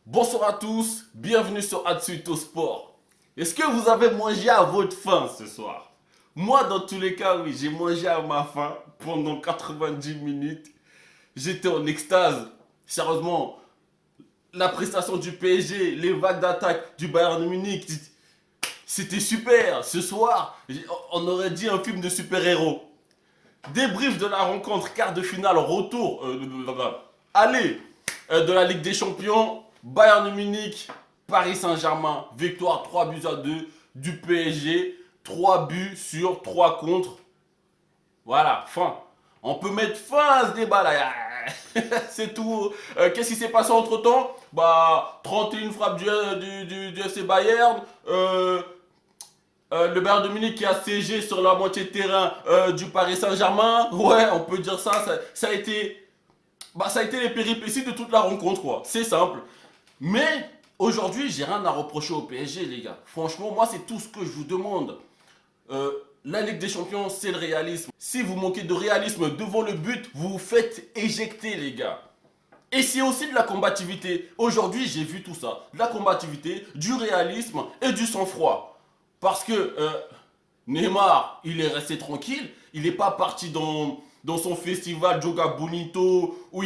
Bonsoir à tous, bienvenue sur Atsuito Sport. Est-ce que vous avez mangé à votre faim ce soir? Moi, dans tous les cas, oui, j'ai mangé à ma faim pendant 90 minutes. J'étais en extase. Sérieusement, la prestation du PSG, les vagues d'attaque du Bayern Munich, c'était super. Ce soir, on aurait dit un film de super-héros. Débrief de la rencontre, quart de finale, retour, aller de la Ligue des Champions, Bayern Munich, Paris Saint-Germain, victoire 3 buts à 2 du PSG, 3 buts sur 3 contre. Voilà, fin. On peut mettre fin à ce débat là. C'est tout. Qu'est-ce qui s'est passé entre temps? Bah, 31 frappes du FC Bayern. Le Bayern de Munich qui a siégé sur la moitié de terrain du Paris Saint-Germain. Ouais, on peut dire ça. Ça a été, ça a été les péripéties de toute la rencontre, quoi. C'est simple. Mais aujourd'hui, j'ai rien à reprocher au PSG, les gars. Franchement, moi, c'est tout ce que je vous demande. Euh, la Ligue des Champions, c'est le réalisme. Si vous manquez de réalisme devant le but, vous vous faites éjecter, les gars. Et c'est aussi de la combativité. Aujourd'hui, j'ai vu tout ça. De la combativité, du réalisme et du sang-froid. Parce que Neymar, il est resté tranquille. Il n'est pas parti dans son festival Joga Bonito où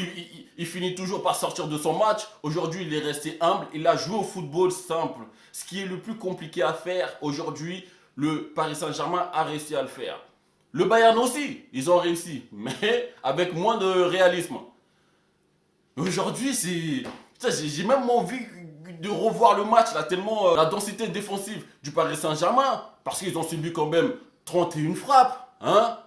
il finit toujours par sortir de son match. Aujourd'hui, il est resté humble. Il a joué au football simple. Ce qui est le plus compliqué à faire aujourd'hui, le Paris Saint-Germain a réussi à le faire. Le Bayern aussi, ils ont réussi, mais avec moins de réalisme. Aujourd'hui, c'est. Putain, j'ai même envie de revoir le match, là, tellement la densité défensive du Paris Saint-Germain, parce qu'ils ont subi quand même 31 frappes, hein.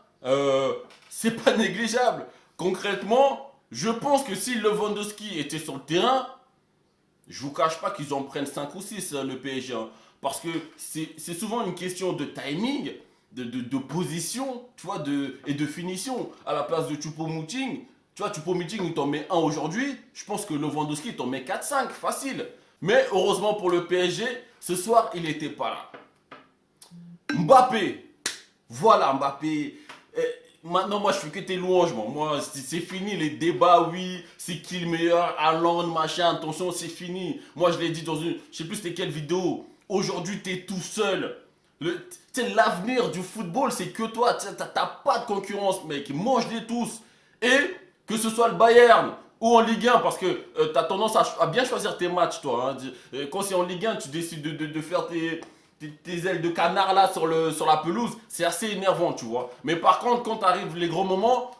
C'est pas négligeable. Concrètement, je pense que si Lewandowski était sur le terrain, je vous cache pas qu'ils en prennent 5 ou 6 le PSG, hein. Parce que c'est souvent une question de timing, de position, tu vois, et de finition. À la place de Choupo-Moting, tu vois, Choupo-Moting, il t'en met un aujourd'hui. Je pense que Lewandowski, il t'en met 4-5, facile. Mais heureusement pour le PSG, ce soir, il n'était pas là. Mbappé, voilà Mbappé. Maintenant, moi, je fais que tes louanges. Moi, c'est fini les débats. Oui, c'est qui le meilleur? Haaland, machin. Attention, c'est fini. Moi, je l'ai dit dans une. Je sais plus c'était quelle vidéo. Aujourd'hui, t'es tout seul. L'avenir du football, c'est que toi. T'as pas de concurrence, mec. Mange-les tous. Et que ce soit le Bayern ou en Ligue 1, parce que t'as tendance à bien choisir tes matchs, toi, hein. Quand c'est en Ligue 1, tu décides de faire tes ailes de canard là sur la pelouse, c'est assez énervant, tu vois. Mais par contre, quand arrivent les gros moments,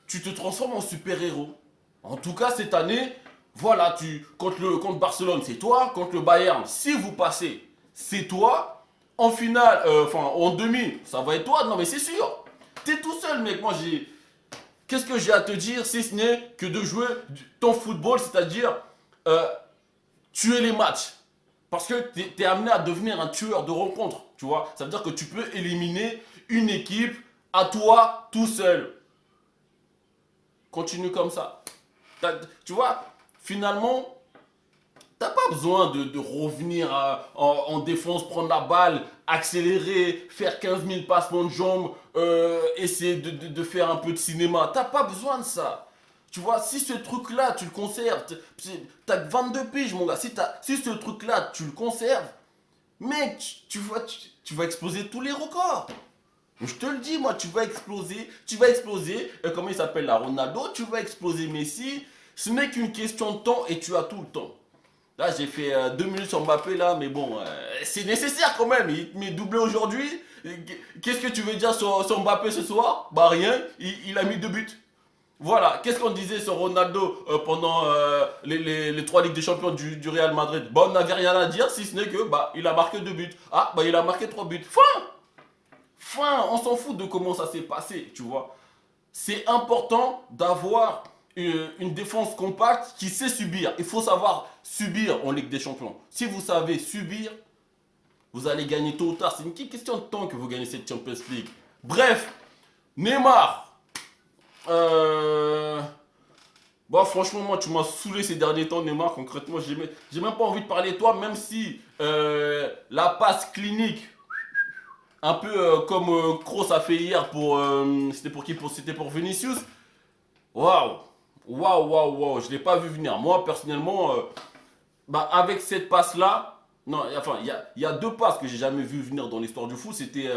tu te transformes en super-héros. En tout cas, cette année, voilà, contre Barcelone, c'est toi. Contre le Bayern, si vous passez, c'est toi. En finale, en demi, ça va être toi. Non, mais c'est sûr. T'es tout seul, mec. Moi, j'ai. Qu'est-ce que j'ai à te dire si ce n'est que de jouer ton football, c'est-à-dire euh, tuer les matchs. Parce que tu es amené à devenir un tueur de rencontres, tu vois. Ça veut dire que tu peux éliminer une équipe à toi tout seul. Continue comme ça. Tu vois, finalement, t'as pas besoin de revenir en défense, prendre la balle, accélérer, faire 15 000 passements de jambes, essayer de faire un peu de cinéma. T'as pas besoin de ça. Tu vois, si ce truc-là, tu le conserves, t'as 22 piges, mon gars. Si ce truc-là, tu le conserves, mec, tu vas exploser tous les records. Je te le dis, moi, tu vas exploser. Tu vas exploser, comment il s'appelle là, Ronaldo, tu vas exploser Messi. Ce n'est qu'une question de temps et tu as tout le temps. Là, j'ai fait 2 minutes sur Mbappé, là, mais bon, c'est nécessaire quand même. Il m'est doublé aujourd'hui. Qu'est-ce que tu veux dire sur Mbappé ce soir? Bah, rien. Il a mis 2 buts. Voilà. Qu'est-ce qu'on disait sur Ronaldo pendant les 3 Ligues des Champions du Real Madrid? Bah, on n'avait rien à dire, si ce n'est que, bah, il a marqué 2 buts. Ah, bah, il a marqué 3 buts. Fin! Fin! On s'en fout de comment ça s'est passé, tu vois. C'est important d'avoir une défense compacte qui sait subir. Il faut savoir subir en Ligue des Champions. Si vous savez subir, vous allez gagner tôt ou tard. C'est une question de temps que vous gagnez cette Champions League. Bref, Neymar. Bon, franchement, moi, tu m'as saoulé ces derniers temps, Neymar. Concrètement, j'ai même pas envie de parler de toi, même si la passe clinique, un peu comme Kroos a fait hier pour. C'était pour qui? C'était pour Vinicius. Waouh! Waouh, waouh, waouh, je ne l'ai pas vu venir. Moi, personnellement, bah, avec cette passe-là, non, enfin, il y a deux passes que j'ai jamais vu venir dans l'histoire du foot. C'était,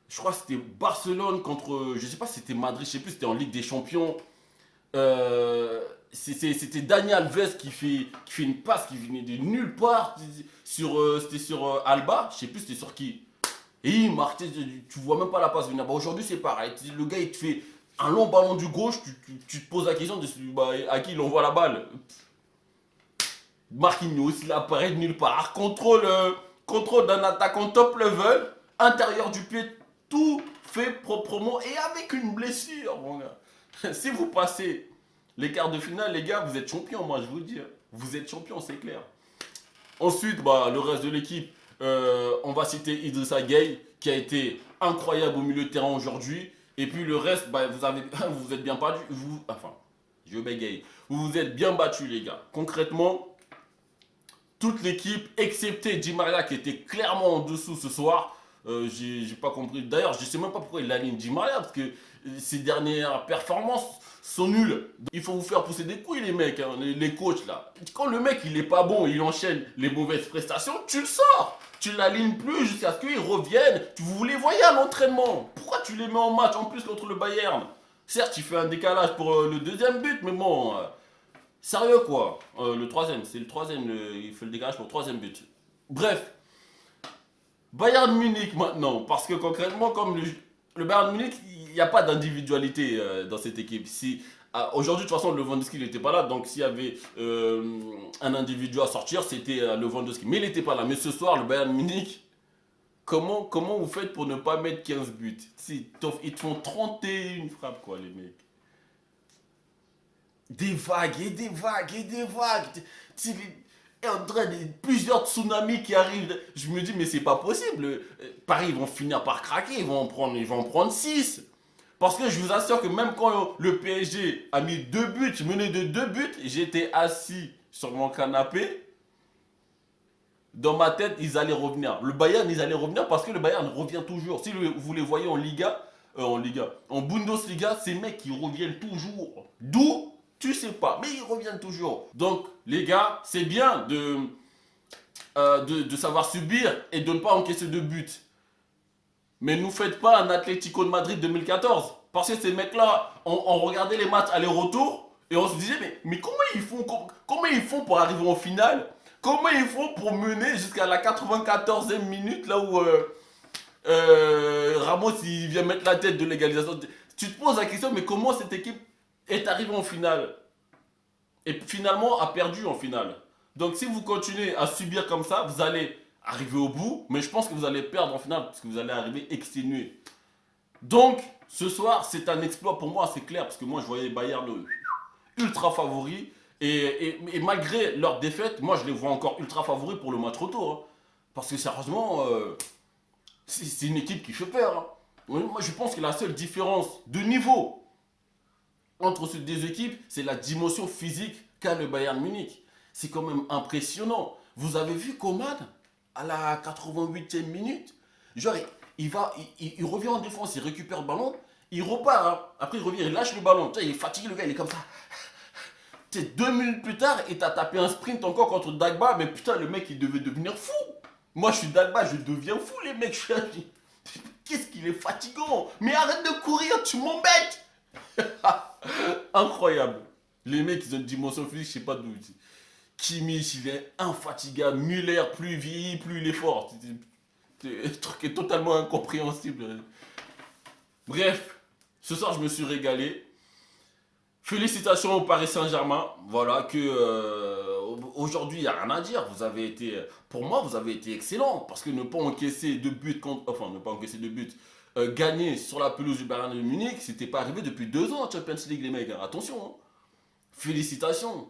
je crois que c'était Barcelone contre, je sais pas si c'était Madrid, je sais plus, c'était en Ligue des Champions. C'était Dani Alves qui fait une passe qui venait de nulle part. C'était sur Alba, je sais plus c'était sur qui. Et il marque, tu vois même pas la passe venir. Bah, aujourd'hui c'est pareil, le gars il te fait un long ballon du gauche, tu te poses la question de bah, à qui il envoie la balle. Marquinhos, il apparaît de nulle part. Contrôle d'un attaquant top level, intérieur du pied, tout fait proprement et avec une blessure, mon gars. Si vous passez les quarts de finale, les gars, vous êtes champions, moi je vous le dis. Vous êtes champions, c'est clair. Ensuite, bah, le reste de l'équipe, on va citer Idrissa Gueye, qui a été incroyable au milieu de terrain aujourd'hui. Et puis le reste, bah, vous vous êtes bien battu. Enfin, je bégaye. Vous vous êtes bien battus, les gars. Concrètement, toute l'équipe, excepté Di Maria qui était clairement en dessous ce soir. J'ai pas compris. D'ailleurs, je sais même pas pourquoi il aligne Di Maria parce que ses dernières performances sont nulles. Il faut vous faire pousser des couilles, les mecs, hein, les coachs là. Quand le mec il est pas bon, il enchaîne les mauvaises prestations, tu le sors. Tu l'alignes plus jusqu'à ce qu'il revienne. Vous les voyez à l'entraînement. Pourquoi tu les mets en match en plus contre le Bayern? Certes, il fait un décalage pour le deuxième but, mais bon. Sérieux quoi. Le troisième, c'est le troisième, il fait le dégage pour le troisième but. Bref, Bayern Munich maintenant, parce que concrètement, comme le Bayern Munich, il n'y a pas d'individualité dans cette équipe. Si, aujourd'hui, de toute façon, Lewandowski n'était pas là, donc s'il y avait un individu à sortir, c'était Lewandowski. Mais il n'était pas là. Mais ce soir, le Bayern Munich, comment vous faites pour ne pas mettre 15 buts? Ils te font 31 frappes, quoi, les mecs. Des vagues et des vagues et des vagues. Et on dirait plusieurs tsunamis qui arrivent. Je me dis, mais c'est pas possible. Paris, ils vont finir par craquer. Ils vont en prendre 6. Parce que je vous assure que même quand le PSG a mis 2 buts, mené de 2 buts, j'étais assis sur mon canapé. Dans ma tête, ils allaient revenir. Le Bayern, ils allaient revenir parce que le Bayern revient toujours. Si vous les voyez en Bundesliga, ces mecs, ils reviennent toujours. D'où tu sais pas, mais ils reviennent toujours. Donc, les gars, c'est bien de savoir subir et de ne pas encaisser de buts. Mais ne nous faites pas un Atlético de Madrid 2014. Parce que ces mecs-là, on regardait les matchs aller-retour et on se disait, mais comment ils font pour arriver en finale? Comment ils font pour mener jusqu'à la 94e minute, là où Ramos il vient mettre la tête de l'égalisation? Tu te poses la question, mais comment cette équipe est arrivée en finale? Et finalement a perdu en finale. Donc si vous continuez à subir comme ça, vous allez arriver au bout, mais je pense que vous allez perdre en finale parce que vous allez arriver exténué. Donc ce soir, c'est un exploit pour moi, c'est clair, parce que moi je voyais Bayern ultra favoris. Et malgré leur défaite, moi je les vois encore ultra favoris pour le match retour, hein. Parce que sérieusement, c'est une équipe qui fait peur, hein. Moi je pense que la seule différence de niveau entre ces deux équipes, c'est la dimension physique qu'a le Bayern Munich. C'est quand même impressionnant. Vous avez vu Coman à la 88e minute? Genre, il revient en défense, il récupère le ballon, il repart, hein. Après il revient, il lâche le ballon. Tu sais, il est fatigué, le gars, il est comme ça. Tu sais, 2 minutes plus tard, il t'a tapé un sprint encore contre Dagba, mais putain, le mec, il devait devenir fou. Moi, je suis Dagba, je deviens fou, les mecs. Qu'est-ce qu'il est fatigant? Mais arrête de courir, tu m'embêtes. Incroyable. Les mecs, ils ont une dimension physique, je sais pas d'où. Kimmich, il est infatigable. Müller, plus il vieillit, plus il est fort. Le truc est totalement incompréhensible. Bref, ce soir, je me suis régalé. Félicitations au Paris Saint-Germain. Voilà, que aujourd'hui, il n'y a rien à dire. Pour moi, vous avez été excellent. Parce que ne pas encaisser de buts, enfin, ne pas encaisser de buts, gagner sur la pelouse du Bayern de Munich, c'était pas arrivé depuis 2 ans en Champions League, les mecs. Attention, hein. Félicitations.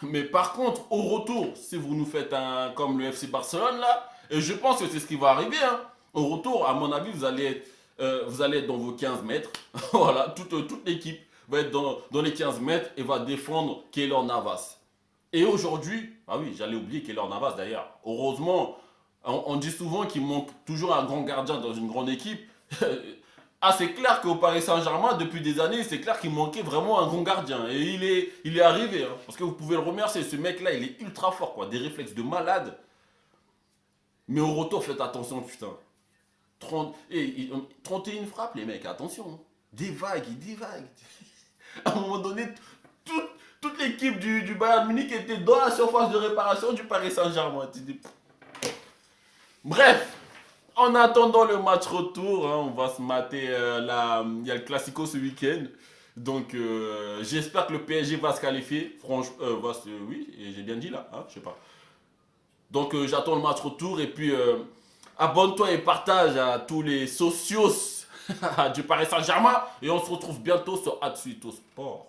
Mais par contre, au retour, si vous nous faites un comme le FC Barcelone là, et je pense que c'est ce qui va arriver, hein. Au retour, à mon avis, vous allez être dans vos 15 mètres. Voilà, toute l'équipe va être dans les 15 mètres et va défendre Keylor Navas. Et aujourd'hui, ah oui, j'allais oublier Keylor Navas d'ailleurs. Heureusement, on dit souvent qu'il manque toujours un grand gardien dans une grande équipe. Ah, c'est clair qu'au Paris Saint-Germain, depuis des années, c'est clair qu'il manquait vraiment un grand gardien. Et il est arrivé, hein. Parce que vous pouvez le remercier, ce mec-là, il est ultra fort, quoi. Des réflexes de malade. Mais au retour, faites attention, putain. 31 frappes, les mecs, attention, hein. Des vagues, il divague. À un moment donné, toute, toute l'équipe du Bayern Munich était dans la surface de réparation du Paris Saint-Germain. Bref, en attendant le match retour, hein, on va se mater il y a le Classico ce week-end. Donc j'espère que le PSG va se qualifier. Franchement, oui, et j'ai bien dit là, hein, je sais pas. Donc j'attends le match retour et puis abonne-toi et partage à tous les socios du Paris Saint-Germain et on se retrouve bientôt sur Hatsuito Sport.